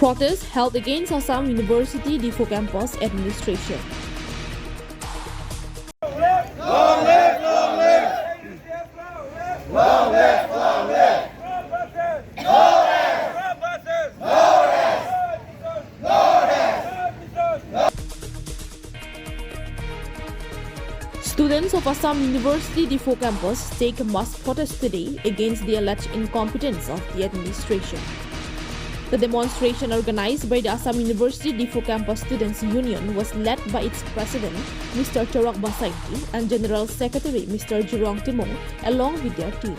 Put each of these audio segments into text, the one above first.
Protest held against Assam University Diphu campus administration. Long live! Long live! Long live! Long live! Long live! No rest! No rest! No rest! Students of Assam University Diphu campus take a mass protest today against the alleged incompetence of the administration. The demonstration organized by the Assam University Diphu Campus Students Union was led by its president, Mr. Chorok Basaiti, and General Secretary, Mr. Jurong Timong, along with their team.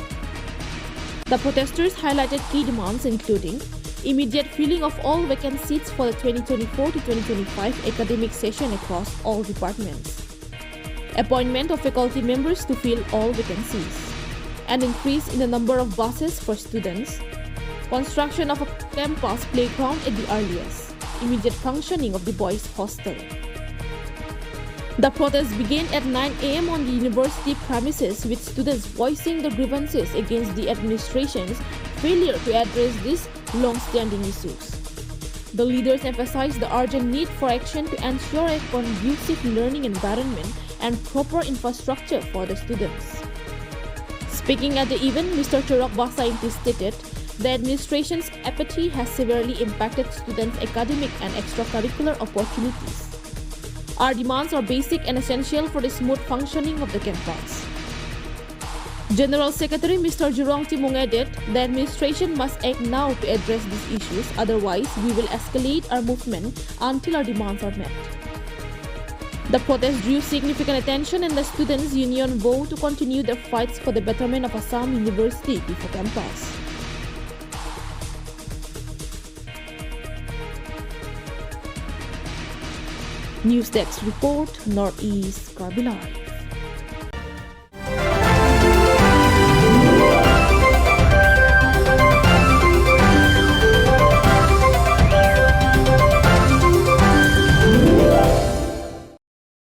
The protesters highlighted key demands including immediate filling of all vacant seats for the 2024 to 2025 academic session across all departments, appointment of faculty members to fill all vacancies, an increase in the number of buses for students, construction of a campus playground at the earliest, immediate functioning of the boys' hostel. The protest began at 9 a.m. on the university premises with students voicing their grievances against the administration's failure to address these long-standing issues. The leaders emphasized the urgent need for action to ensure a conducive learning environment and proper infrastructure for the students. Speaking at the event, Mr. Chorok Basaiti stated, the administration's apathy has severely impacted students' academic and extracurricular opportunities. Our demands are basic and essential for the smooth functioning of the campus. General Secretary Mr. Jurong Timong added, the administration must act now to address these issues, otherwise we will escalate our movement until our demands are met. The protest drew significant attention and the Students' Union vowed to continue their fights for the betterment of Assam University Diphu campus. News Desk Report, Northeast Karbi.